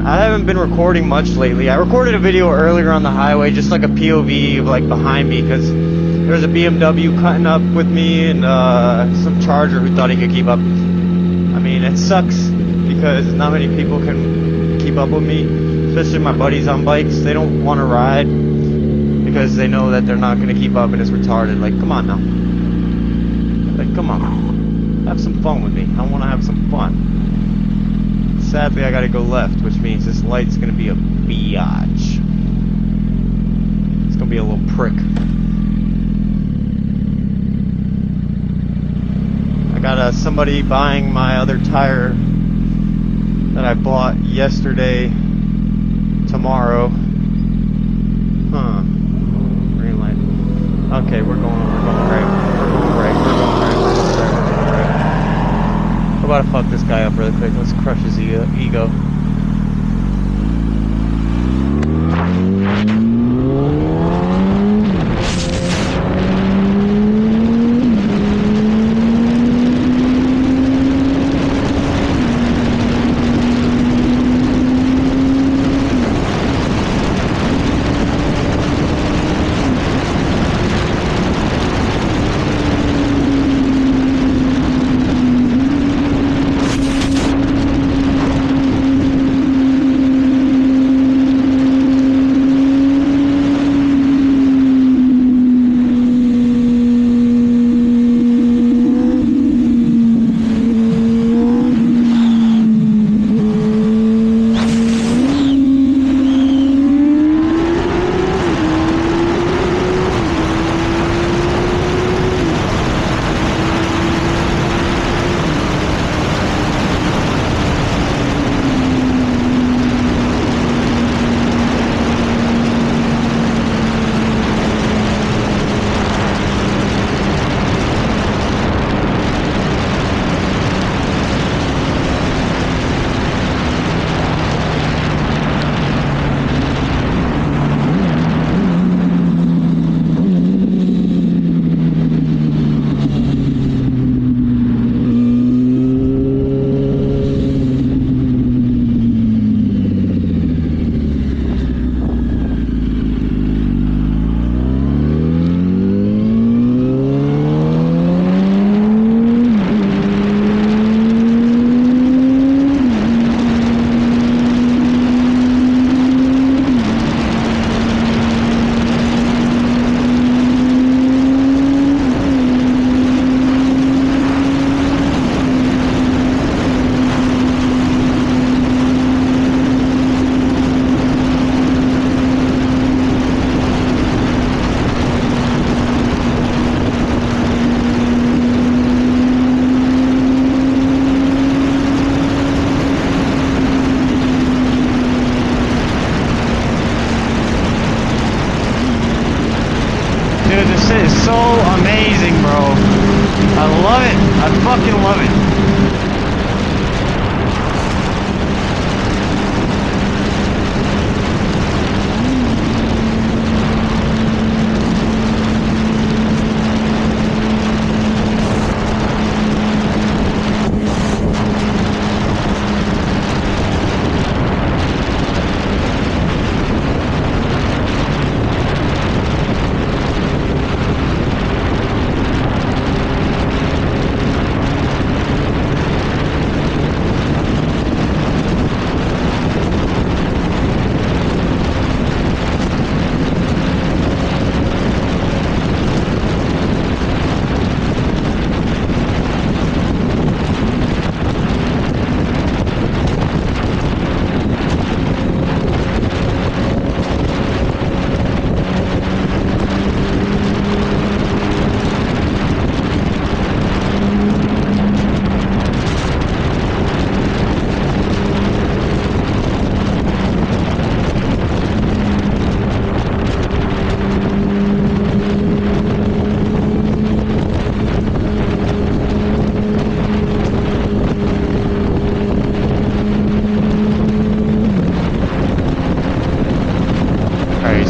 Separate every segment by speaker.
Speaker 1: man. I haven't been recording much lately. I recorded a video earlier on the highway, just like a POV of like behind me, because there was a BMW cutting up with me and some Charger who thought he could keep up. I mean, it sucks because not many people can keep up with me, especially my buddies on bikes. They don't want to ride because they know that they're not going to keep up and it's retarded. Like, come on now. Like, come on. Have some fun with me. I want to have some fun. Sadly, I gotta go left, which means this light's gonna be a biatch. It's gonna be a little prick. I got somebody buying my other tire that I bought yesterday, tomorrow. Huh. Green light. Okay, we're going right. We're going right. We're about to fuck this guy up really quick. Let's crush his ego. Dude, this shit is so amazing, bro. I love it. I fucking love it.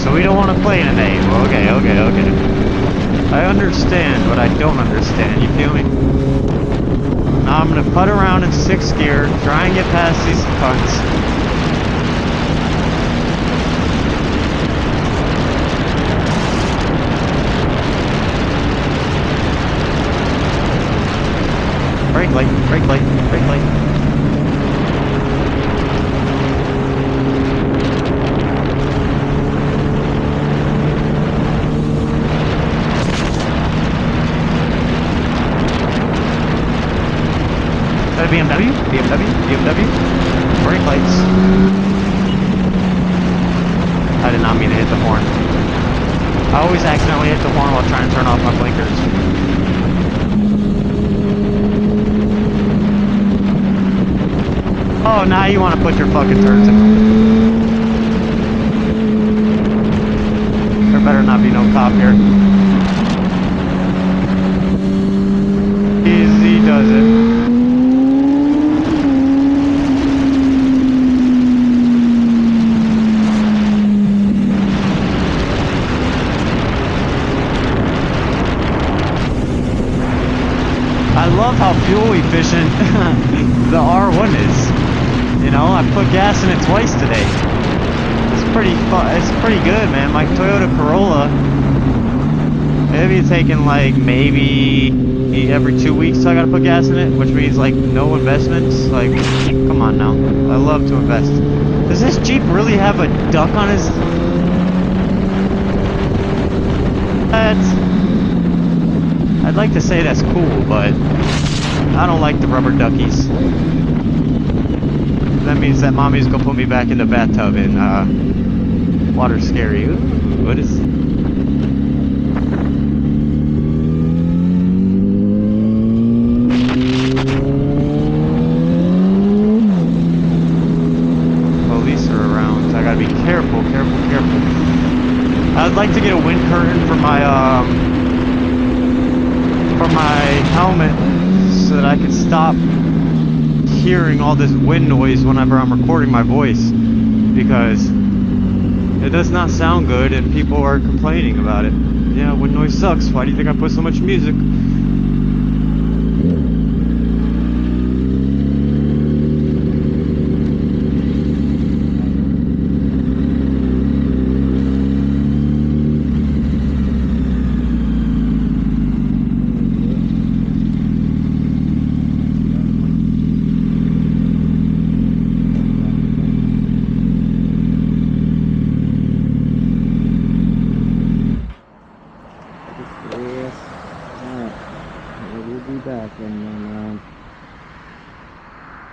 Speaker 1: So we don't want to play today. Well, okay. I understand, but I don't understand. You feel me? Now I'm gonna put around in 6th gear, try and get past these cunts. brake light, brake light, brake light. Is that a BMW? BMW? Brake lights. I did not mean to hit the horn. I always accidentally hit the horn while trying to turn off my blinkers. Oh, now you want to put your fucking turns in. There better not be no cop here. Easy does it. I love how fuel efficient the R1 is. You know, I put gas in it twice today. It's pretty good, man. My Toyota Corolla, maybe taking like maybe every 2 weeks I gotta put gas in it, which means like no investments. Like, come on now. I love to invest. Does this Jeep really have a duck on his? I'd like to say that's cool, but I don't like the rubber duckies. That means that mommy's gonna put me back in the bathtub and water's scary. Ooh, what is... Police are around. I gotta be careful, careful, careful. I'd like to get a wind curtain for my helmet so that I can stop hearing all this wind noise whenever I'm recording my voice, because it does not sound good and people are complaining about it. Yeah, wind noise sucks. Why do you think I put so much music?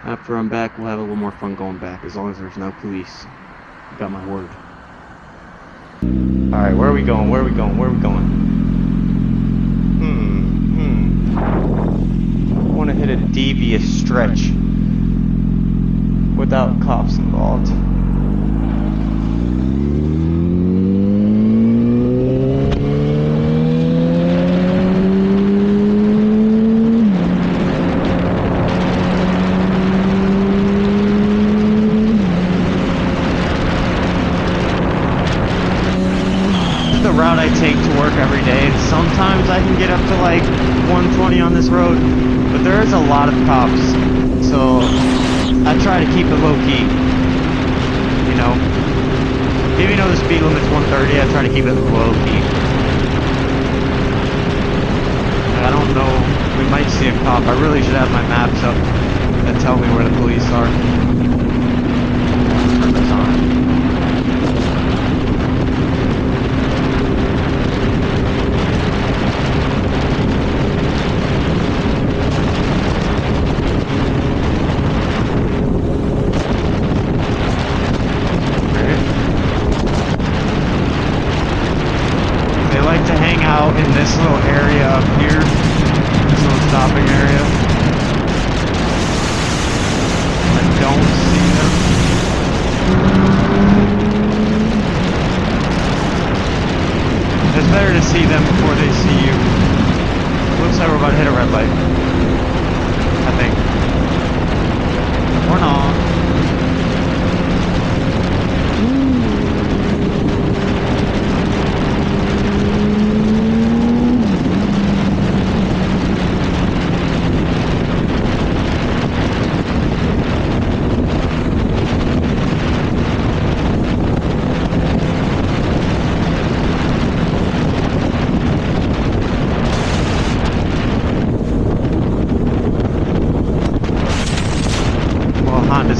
Speaker 1: After I'm back, we'll have a little more fun going back, as long as there's no police. You got my word. Alright, where are we going? Where are we going? Where are we going? I want to hit a devious stretch without cops involved. Route I take to work every day, and sometimes I can get up to like 120 on this road, but there is a lot of cops, so I try to keep it low key, you know. Even though the speed limit's 130, I try to keep it low key. I don't know, we might see a cop. I really should have my maps up that tell me where the police are. Turn this on. In this little area up here, this little stopping area. I don't see them. It's better to see them before they see you. Looks like we're about to hit a red light, I think. Or not.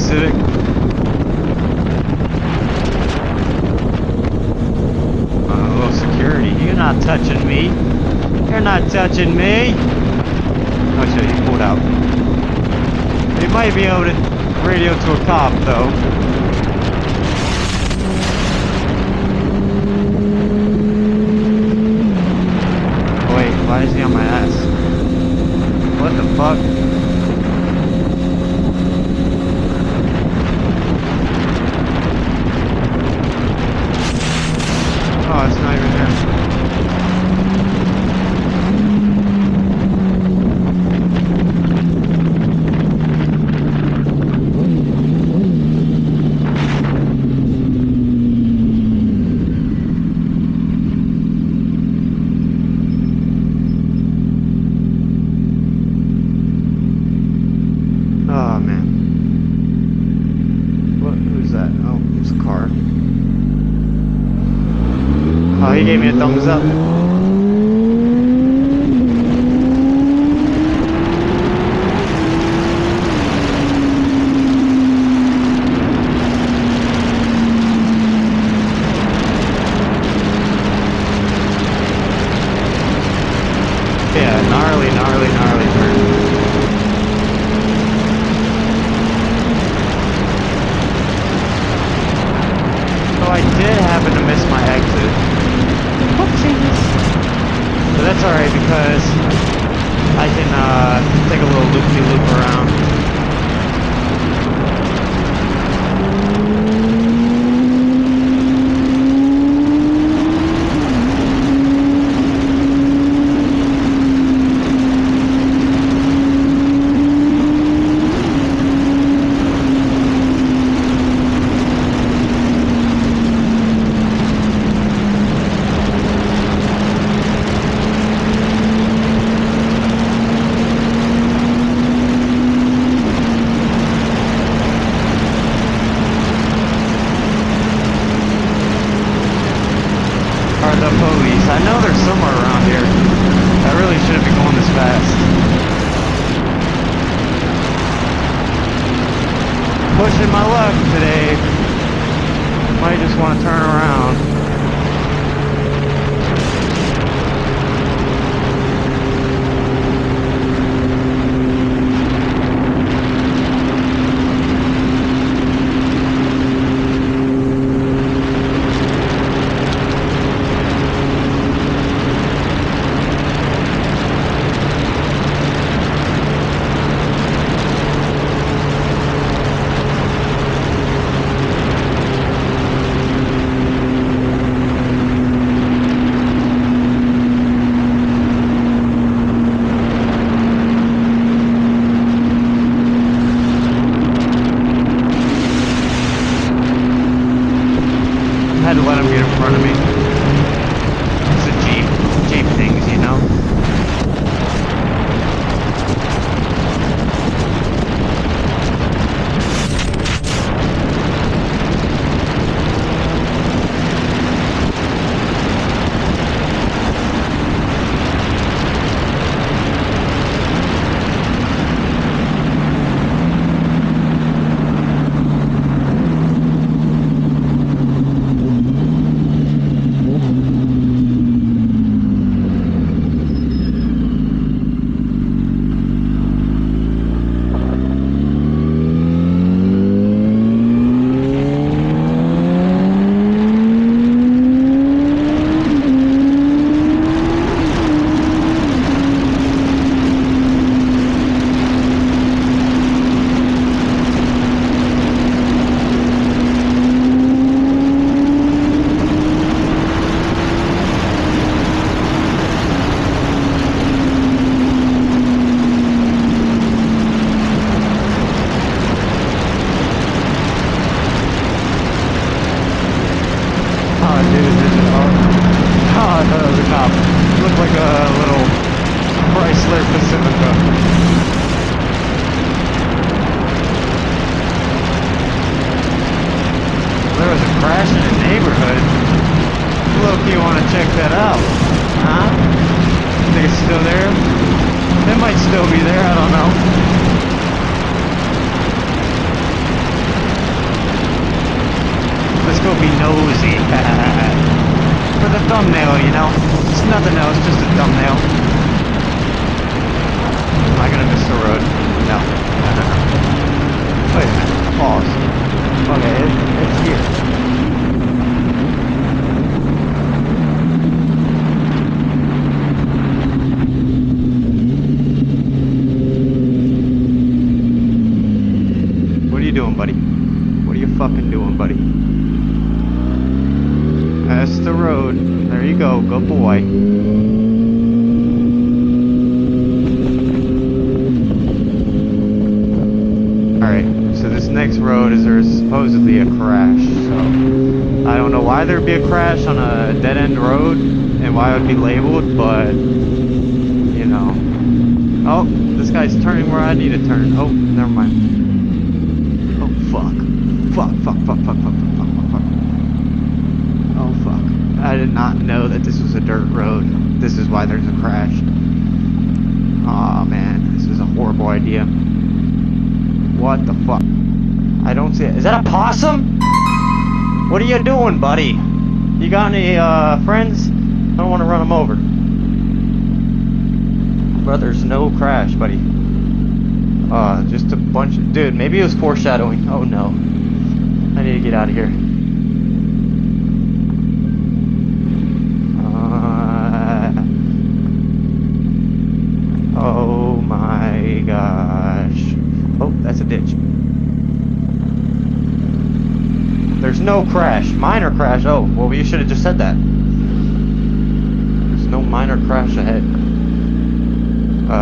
Speaker 1: Civic. Oh, security. You're not touching me. You're not touching me. Oh shit, he pulled out. He might be able to radio to a cop, though. Oh, wait, why is he on my ass? What the fuck? Oh, it's not even there. Oh, man. What? Who's that? Oh, it's a car. Oh, he gave me a thumbs up. Yeah, gnarly turn. So I did happen to miss my exit. Oopsies. But that's alright because I can take a little loop-de-loop around. The police. I know they're somewhere around here. I really shouldn't be going this fast. Pushing my luck today. Might just want to turn around. Had to let him get in front of me. It's a Jeep things, you know. crash in the neighborhood. Look, you want to check that out? Huh? Think it's still there? It might still be there, I don't know. be nosy. For the thumbnail, you know? It's nothing else, just a thumbnail. Am I gonna miss the road? No. Wait a minute. Pause. Okay, it's here. What are you doing, buddy? What are you fucking doing, buddy? That's the road. There you go. Good boy. Alright, so this next road is there's supposedly a crash, so I don't know why there'd be a crash on a dead-end road and why it would be labeled, but you know. Oh, this guy's turning where I need to turn. Oh, never mind. Oh, fuck. Fuck. Oh, fuck. I did not know that this was a dirt road. This is why there's a crash. Aw, man. This is a horrible idea. What the fuck? I don't see it. Is that a possum? What are you doing, buddy? You got any, friends? I don't want to run them over. But there's no crash, buddy. Just a bunch of... Dude, maybe it was foreshadowing. Oh, no. I need to get out of here. Oh my gosh. Oh, that's a ditch. There's no crash. Minor crash. Oh, well, you should have just said that. There's no minor crash ahead. I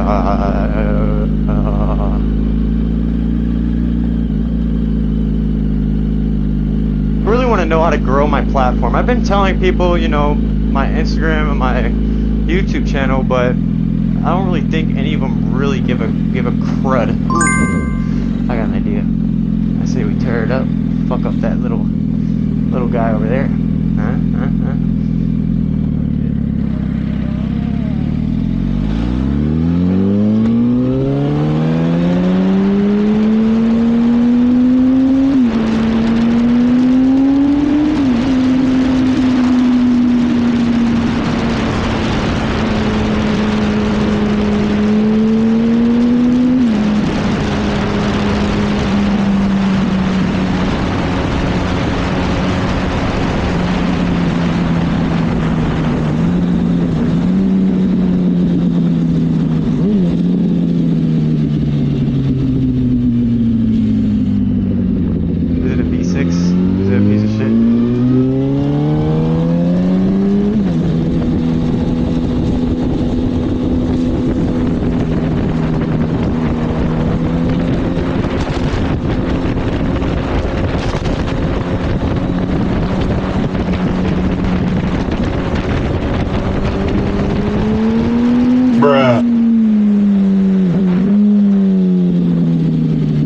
Speaker 1: really want to know how to grow my platform. I've been telling people, you know, my Instagram and my YouTube channel, but I don't really think any of them really give a crud. Ooh, I got an idea. I say we tear it up, fuck up that little guy over there.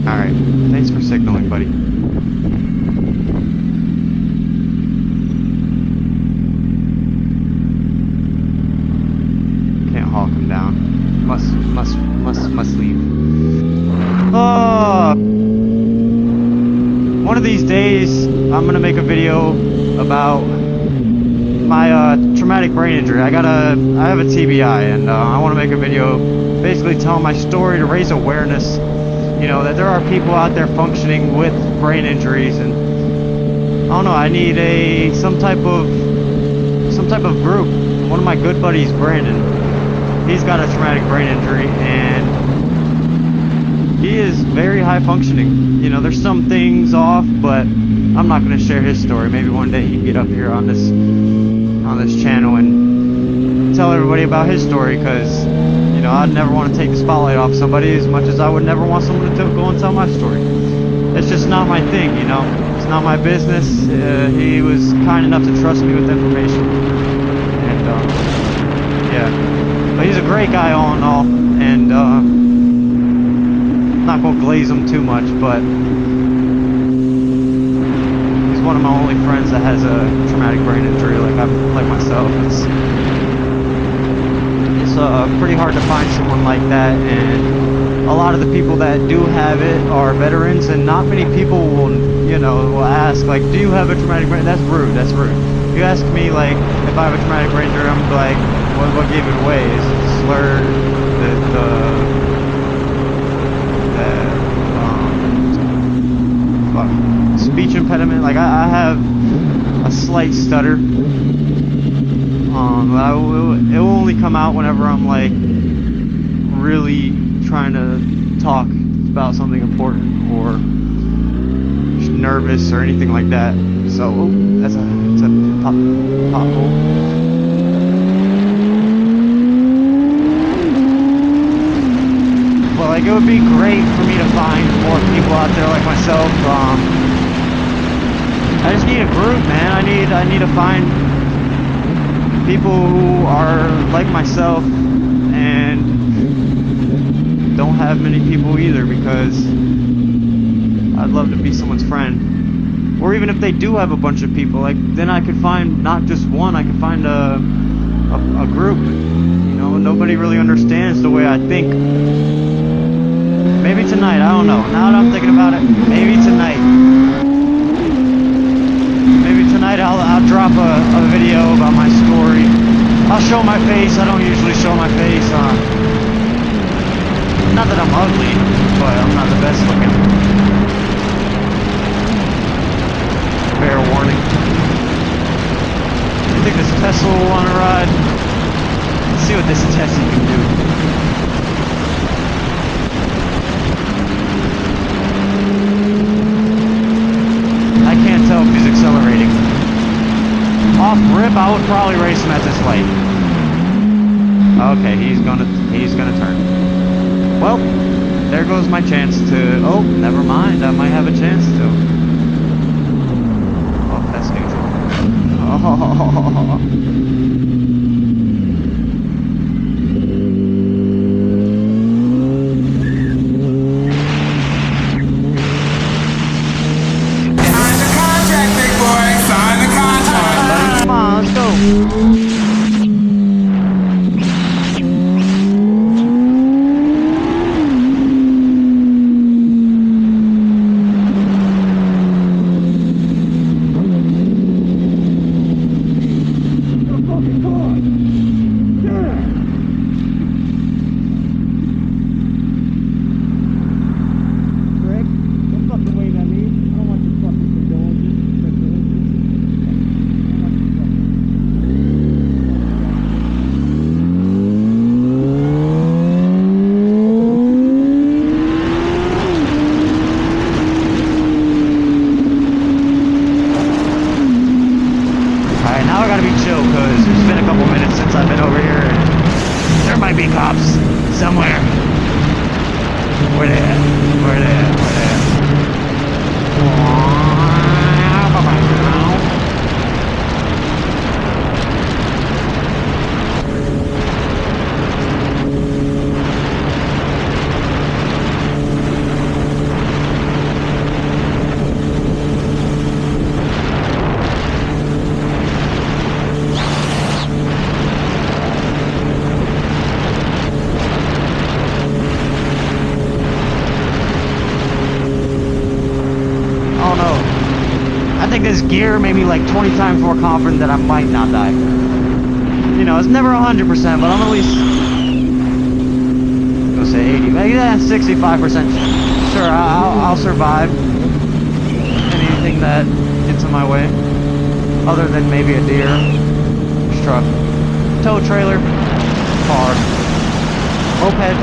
Speaker 1: Alright, thanks for signaling, buddy. Can't hawk him down. Must leave. One of these days, I'm gonna make a video about my traumatic brain injury. I have a TBI, and I want to make a video basically telling my story to raise awareness. You know, that there are people out there functioning with brain injuries, and I don't know, I need some type of group. One of my good buddies, Brandon, he's got a traumatic brain injury, and he is very high functioning. You know, there's some things off, but I'm not going to share his story. Maybe one day he can get up here on this channel and tell everybody about his story, because you know, I'd never want to take the spotlight off somebody as much as I would never want someone to go and tell my story. It's just not my thing, you know. It's not my business. He was kind enough to trust me with information. And, yeah. But he's a great guy all in all. And, I'm not going to glaze him too much, but he's one of my only friends that has a traumatic brain injury like myself. It's pretty hard to find someone like that, and a lot of the people that do have it are veterans, and not many people will, you know, will ask, like, do you have a traumatic brain? That's rude. That's rude. You ask me, like, if I have a traumatic brain injury, I'm like, what gave it away? Is it the slur, speech impediment? Like, I have a slight stutter. But it will only come out whenever I'm, like, really trying to talk about something important or nervous or anything like that. So it's a pothole. Well, like, it would be great for me to find more people out there like myself. I just need a group, man. I need to find people who are like myself and don't have many people either, because I'd love to be someone's friend. Or even if they do have a bunch of people, like, then I could find not just one, I could find a group. You know, nobody really understands the way I think. Maybe tonight, I don't know. Now that I'm thinking about it, maybe tonight. Maybe tonight I'll drop a video about my story. I'll show my face. I don't usually show my face. Not that I'm ugly, but I'm not the best looking. Fair warning. You think this Tesla will want to ride? Let's see what this Tesla can do. I can't tell if he's accelerating. Off rip, I would probably race him at this light. Okay, he's gonna turn. Well, there goes my chance to... Oh, never mind. I might have a chance to. Oh, that's neutral. Oh.
Speaker 2: Sign the contract, big boy. Sign the contract.
Speaker 1: Come on, let's go. Somewhere. Where they at? Where they at? Where they at? I think this gear made me like 20 times more confident that I might not die. You know, it's never 100%, but I'm at least, I'm gonna say 80, maybe 65%. Sure, I'll survive anything that gets in my way, other than maybe a deer, truck, tow trailer, car, moped.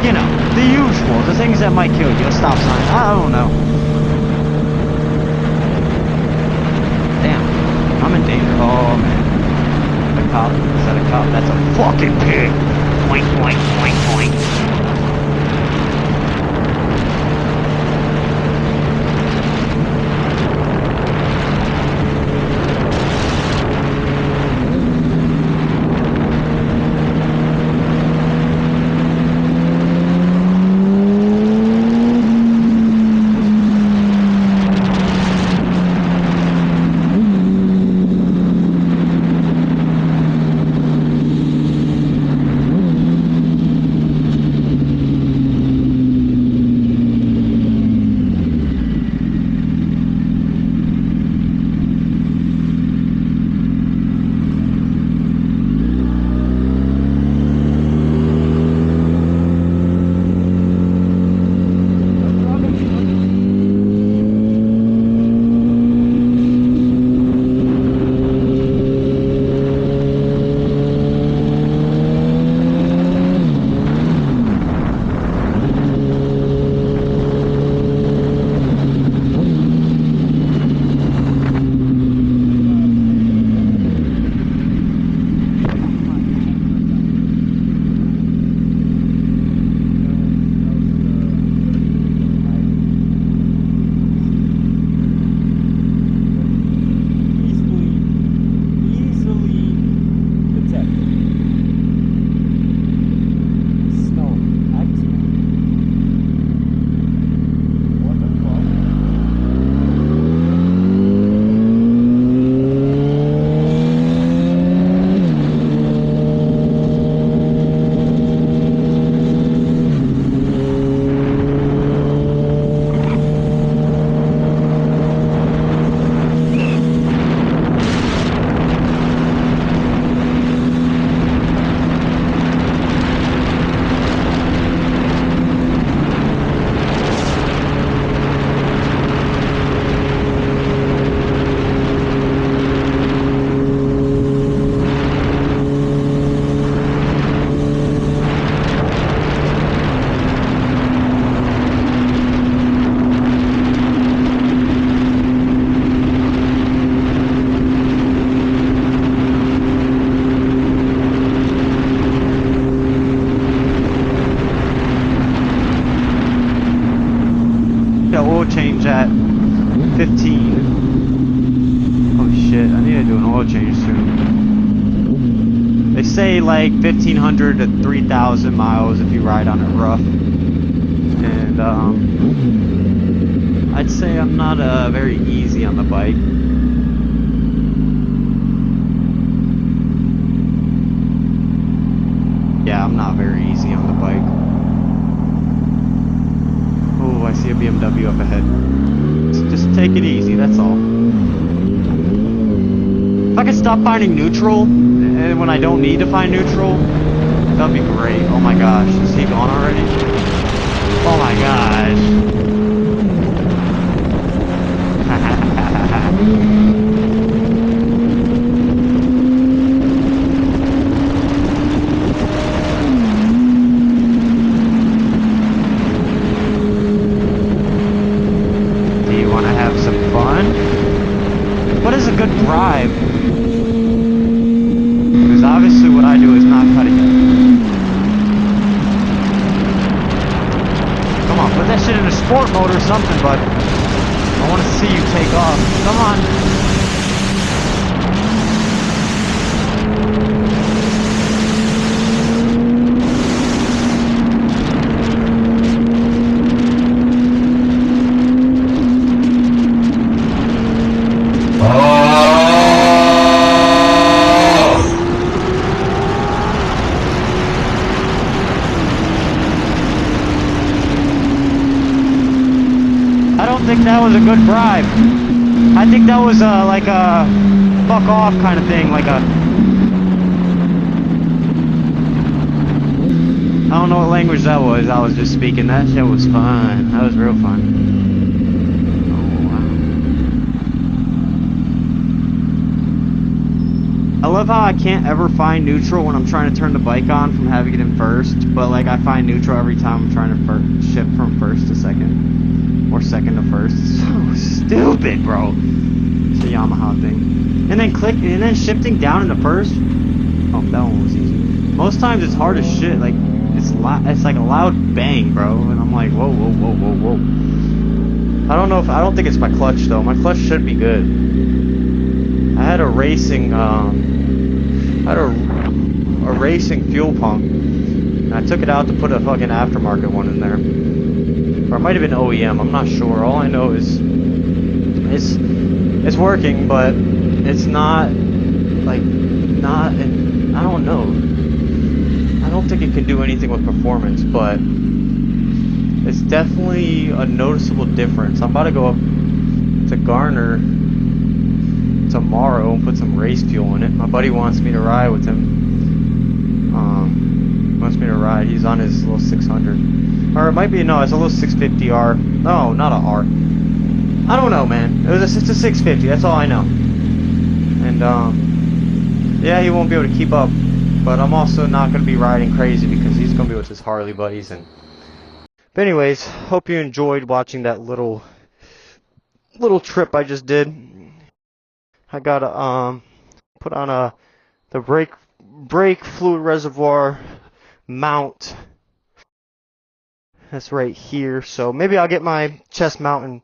Speaker 1: You know, the usual, the things that might kill you, a stop sign, I don't know. I'm in danger. Oh man. A cop? Is that a cop? That's a fucking pig. Boink, boink, boink, boink. oil change at 15. Oh shit, I need to do an oil change soon. They say like 1,500 to 3,000 miles if you ride on it rough. And I'd say I'm not very easy on the bike. Yeah, I'm not very easy on the bike. Oh, I see a BMW up ahead. Just take it easy, that's all. If I could stop finding neutral, and when I don't need to find neutral, that'd be great. Oh my gosh, is he gone already? Oh my gosh. Do you want to have some fun? What is a good drive? Because obviously what I do is not cutting it. Come on, put that shit in a sport mode or something, bud. I want to see you take off. Come on. I don't think that was a good bribe. I think that was like a fuck off kind of thing, like a... I don't know what language that was. I was just speaking. That shit was fun. That was real fun. Oh, wow. I love how I can't ever find neutral when I'm trying to turn the bike on from having it in first, but like I find neutral every time I'm trying to shift from first to second. Or second to first. So stupid, bro. It's a Yamaha thing. And then shifting down into first. Oh, that one was easy. Most times it's hard as shit. Like it's like a loud bang, bro. And I'm like, whoa, whoa, whoa, whoa, whoa. I don't think it's my clutch though. My clutch should be good. I had a racing racing fuel pump, and I took it out to put a fucking aftermarket one in there. Or it might have been OEM, I'm not sure. All I know is it's working, but it's not like I don't know. I don't think it can do anything with performance, but it's definitely a noticeable difference. I'm about to go up to Garner tomorrow and put some race fuel in it. My buddy wants me to ride with him. Wants me to ride. He's on his little 600. Or it might be, no, it's a little 650R. No, not a R. I don't know, man. It's a 650, that's all I know. And, yeah, he won't be able to keep up. But I'm also not going to be riding crazy because he's going to be with his Harley buddies. But anyways, hope you enjoyed watching that little trip I just did. I got to, put on the brake fluid reservoir mount. That's right here. So maybe I'll get my chest mount and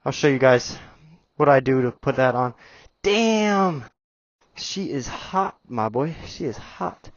Speaker 1: I'll show you guys what I do to put that on. Damn! She is hot, my boy. She is hot.